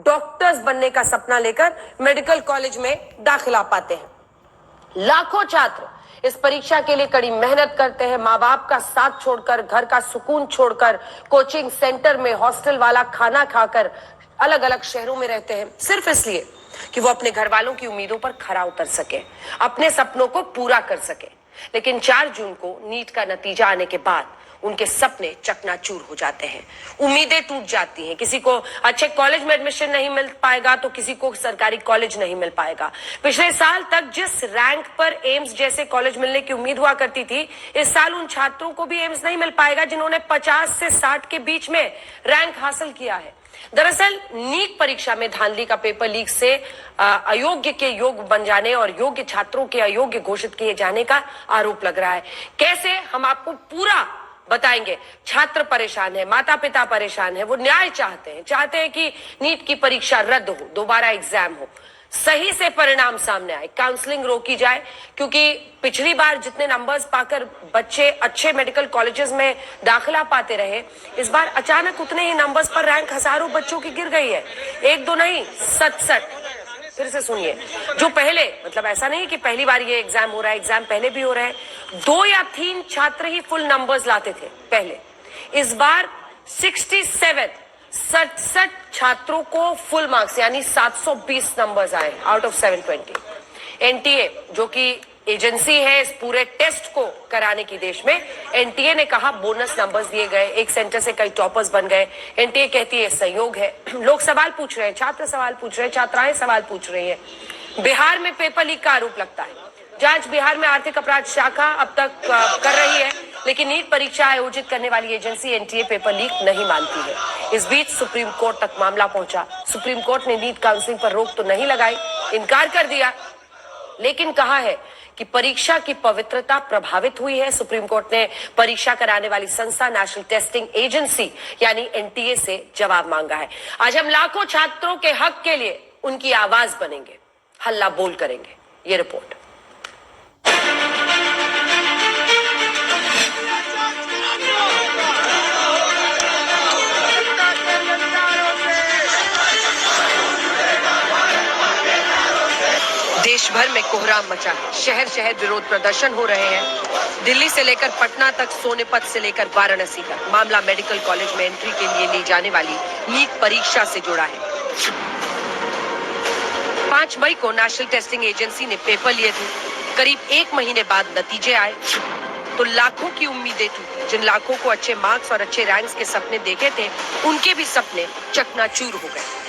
Doctors बनने का सपना लेकर मेडिकल कॉलेज में दाखिला पाते हैं। लाखों छात्र इस परीक्षा के लिए कड़ी मेहनत करते हैं, माँ बाप का साथ छोड़कर, घर का सुकून छोड़कर, कोचिंग सेंटर में हॉस्टल वाला खाना खाकर अलग अलग शहरों में रहते हैं, सिर्फ इसलिए कि वो अपने घर वालों की उम्मीदों पर खरा उतर सके, अपने सपनों को पूरा कर सके। लेकिन 4 जून को नीट का नतीजा आने के बाद उनके सपने चकनाचूर हो जाते हैं, उम्मीदें टूट जाती हैं। किसी को अच्छे कॉलेज में एडमिशन नहीं मिल पाएगा तो किसी को सरकारी कॉलेज नहीं मिल पाएगा। पिछले साल तक जिस रैंक पर एम्स जैसे कॉलेज मिलने की उम्मीद हुआ करती थी, इस साल उन छात्रों को भी एम्स नहीं मिल पाएगा जिन्होंने 50 से 60 के बीच में रैंक हासिल किया है। दरअसल नीट परीक्षा में धांधली का पेपर लीक से अयोग्य के योग्य बन जाने और योग्य छात्रों के अयोग्य घोषित किए जाने का आरोप लग रहा है। कैसे, हम आपको पूरा बताएंगे। छात्र परेशान है, माता पिता परेशान है, वो न्याय चाहते हैं कि नीट की परीक्षा रद्द हो, दोबारा एग्जाम हो, सही से परिणाम सामने आए, काउंसलिंग रोकी जाए, क्योंकि पिछली बार जितने नंबर्स पाकर बच्चे अच्छे मेडिकल कॉलेजेस में दाखिला पाते रहे, इस बार अचानक उतने ही नंबर्स पर रैंक हजारों बच्चों की गिर गई है। 1 2 नहीं, 67। फिर से सुनिए, जो पहले, मतलब ऐसा नहीं कि पहली बार ये एग्जाम हो रहा है, एग्जाम पहले भी हो रहा है, 2 या 3 छात्र ही फुल नंबर्स लाते थे पहले। इस बार 67 छात्रों को फुल मार्क्स यानी 720 नंबर्स आए आउट ऑफ 720। एनटीए जो कि एजेंसी है इस पूरे टेस्ट को कराने की देश में, एनटीए ने कहा बोनस नंबर्स दिए गए, एक सेंटर से कई टॉपर्स बन गए। एनटीए कहती है संयोग है। लोग सवाल पूछ रहे हैं, छात्र सवाल पूछ रहे हैं, छात्राएं सवाल पूछ रही हैं। बिहार में पेपर लीक का आरोप लगता है। जांच बिहार में आर्थिक अपराध शाखा अब तक कर रही है, लेकिन नीट परीक्षा आयोजित करने वाली एजेंसी एनटीए पेपर लीक नहीं मानती है। इस बीच सुप्रीम कोर्ट तक मामला पहुंचा। सुप्रीम कोर्ट ने नीट काउंसलिंग पर रोक तो नहीं लगाई, इनकार कर दिया, लेकिन कहा है कि परीक्षा की पवित्रता प्रभावित हुई है। सुप्रीम कोर्ट ने परीक्षा कराने वाली संस्था नेशनल टेस्टिंग एजेंसी यानी एनटीए से जवाब मांगा है। आज हम लाखों छात्रों के हक के लिए उनकी आवाज बनेंगे, हल्ला बोल करेंगे। ये रिपोर्ट। देश भर में कोहराम मचा है, शहर शहर विरोध प्रदर्शन हो रहे हैं। दिल्ली से लेकर पटना तक, सोनीपत से लेकर वाराणसी तक मामला मेडिकल कॉलेज में एंट्री के लिए ली जाने वाली नीट परीक्षा से जुड़ा है। 5 मई को नेशनल टेस्टिंग एजेंसी ने पेपर लिए थे। करीब 1 महीने बाद नतीजे आए तो लाखों की उम्मीदें टूटी। जिन लाखों को अच्छे मार्क्स और अच्छे रैंक्स के सपने देखे थे, उनके भी सपने चकनाचूर हो गए।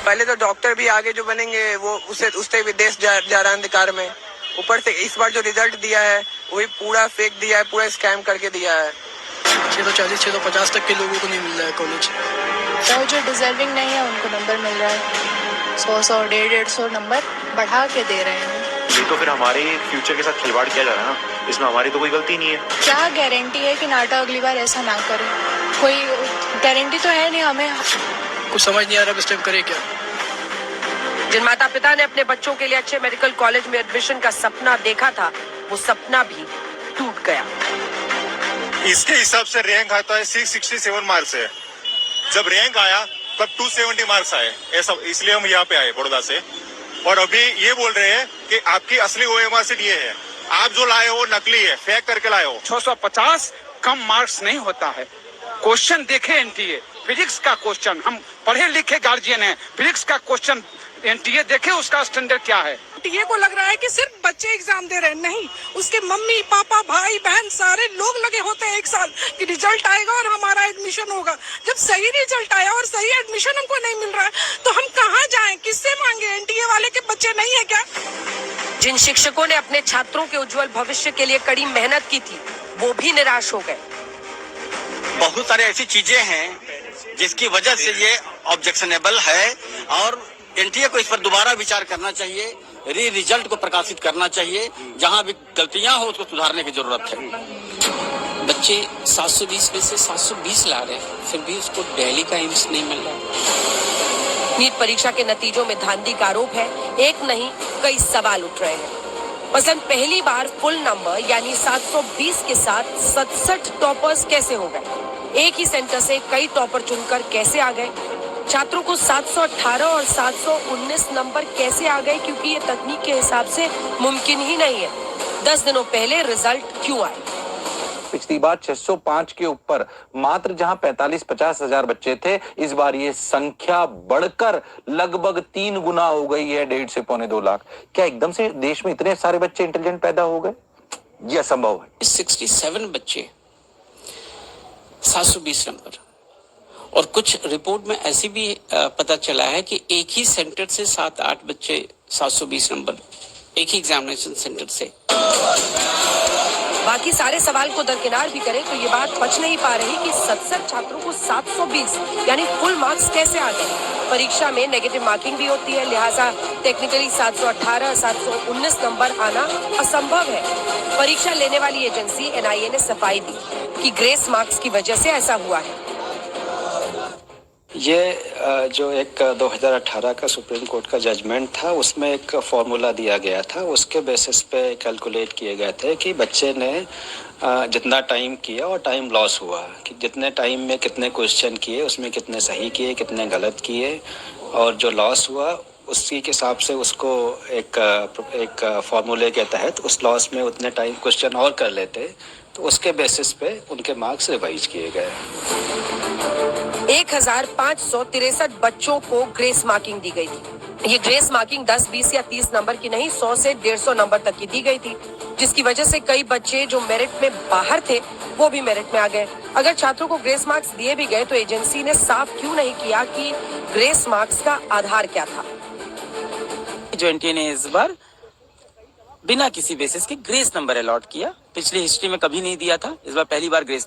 पहले तो डॉक्टर भी आगे जो बनेंगे वो उससे भी देश जा रहा है अंधकार में। ऊपर से इस बार जो रिजल्ट दिया है वो भी पूरा फेक दिया है, पूरा स्कैम करके दिया है। 640 650 तक के लोगों को नहीं मिल रहा है कॉलेज, तो जो डिजर्विंग नहीं है उनको नंबर मिल रहा है। 100 150 नंबर बढ़ा के दे रहे हैं। ये तो फिर हमारे फ्यूचर के साथ खिलवाड़ किया जा रहा है ना, इसमें हमारी तो कोई गलती नहीं है। क्या गारंटी है कि नाटा अगली बार ऐसा ना करे? कोई गारंटी तो है नहीं हमें। कुछ समझ नहीं आ रहा इस टाइम करे क्या। जिन माता पिता ने अपने बच्चों के लिए अच्छे मेडिकल कॉलेज में एडमिशन का सपना देखा था, वो सपना भी टूट गया। इसके हिसाब से रैंक आता है 667 मार्क्स है। जब रैंक आया तब 270 मार्क्स आए, ऐसा इसलिए हम यहाँ पे आए बड़ौदा से। और अभी ये बोल रहे हैं कि आपकी असली OMR सीट ये है, आप जो लाए हो नकली है, फेक करके लाए हो। 650 कम मार्क्स नहीं होता है। क्वेश्चन देखे एनटीए, फिजिक्स का क्वेश्चन, हम पढ़े लिखे गार्जियन हैं, फिजिक्स का क्वेश्चन एनटीए देखे, उसका स्टैंडर्ड क्या है। एनटीए को लग रहा है कि सिर्फ बच्चे एग्जाम दे रहे हैं, नहीं, उसके मम्मी पापा भाई बहन सारे लोग लगे होते हैं 1 साल कि रिजल्ट आएगा और हमारा एडमिशन होगा। जब सही रिजल्ट आया और सही एडमिशन हमको नहीं मिल रहा है तो हम कहाँ जाएं, किससे मांगे? एनटीए वाले के बच्चे नहीं है क्या? जिन शिक्षकों ने अपने छात्रों के उज्जवल भविष्य के लिए कड़ी मेहनत की थी, वो भी निराश हो गए। बहुत सारी ऐसी चीजें हैं जिसकी वजह से ये ऑब्जेक्शनेबल है और एनटीए को इस पर दोबारा विचार करना चाहिए, रिजल्ट को प्रकाशित करना चाहिए, जहां भी गलतियां हो उसको सुधारने की जरूरत है। बच्चे 720 में से 720 ला रहे हैं, फिर भी उसको दिल्ली का एम्स नहीं मिल रहा। नीट परीक्षा के नतीजों में धांधली का आरोप है। एक नहीं, कई सवाल उठ रहे हैं। मसलन पहली बार फुल नंबर यानी 720 के साथ 67 टॉपर्स कैसे हो गए? एक ही सेंटर से कई टॉपर चुनकर कैसे आ गए? छात्रों को 718 और 719 नंबर कैसे आ गए, क्योंकि ये तकनीक के हिसाब से मुमकिन ही नहीं है। 10 दिनों पहले रिजल्ट क्यों आए? पिछली बार 605 के ऊपर मात्र जहां 45-50 हजार बच्चे थे, इस बार ये संख्या बढ़कर लगभग 3 गुना हो गई है, 1.5 से 2.25 लाख। क्या एकदम से देश में इतने सारे बच्चे इंटेलिजेंट पैदा हो गए? ये असंभव है। 67 बच्चे 720 नंबर, और कुछ रिपोर्ट में ऐसी भी पता चला है कि एक ही सेंटर से 7-8 बच्चे 720 नंबर, एक ही एग्जामिनेशन सेंटर से। बाकी सारे सवाल को दरकिनार भी करें तो ये बात पच नहीं पा रही कि 70 छात्रों को 720 यानी फुल मार्क्स कैसे आ गए। परीक्षा में नेगेटिव मार्किंग भी होती है, लिहाजा टेक्निकली 718, 719 नंबर आना असंभव है। परीक्षा लेने वाली एजेंसी NIA ने सफाई दी कि ग्रेस मार्क्स की वजह से ऐसा हुआ है। ये जो एक 2018 का सुप्रीम कोर्ट का जजमेंट था, उसमें एक फॉर्मूला दिया गया था, उसके बेसिस पे कैलकुलेट किए गए थे कि बच्चे ने जितना टाइम किया और टाइम लॉस हुआ, कि जितने टाइम में कितने क्वेश्चन किए, उसमें कितने सही किए, कितने गलत किए, और जो लॉस हुआ उसी के हिसाब से उसको एक फॉर्मूले के तहत उस लॉस में उतने टाइम क्वेश्चन और कर लेते, तो उसके बेसिस पे उनके मार्क्स रिवाइज किए गए। 1563 बच्चों को ग्रेस मार्किंग दी गई थी। ये ग्रेस मार्किंग 10, 20 या 30 नंबर की नहीं, 100 से 150 नंबर तक की दी गई थी, जिसकी वजह से कई बच्चे जो मेरिट में बाहर थे वो भी मेरिट में आ गए। अगर छात्रों को ग्रेस मार्क्स दिए भी गए तो एजेंसी ने साफ क्यों नहीं किया कि ग्रेस मार्क्स का आधार क्या था। जो NTA ने इस बार बिना किसी बेसिस के ग्रेस नंबर अलॉट किया, पिछली हिस्ट्री में कभी नहीं दिया था, इस बार पहली बार ग्रेस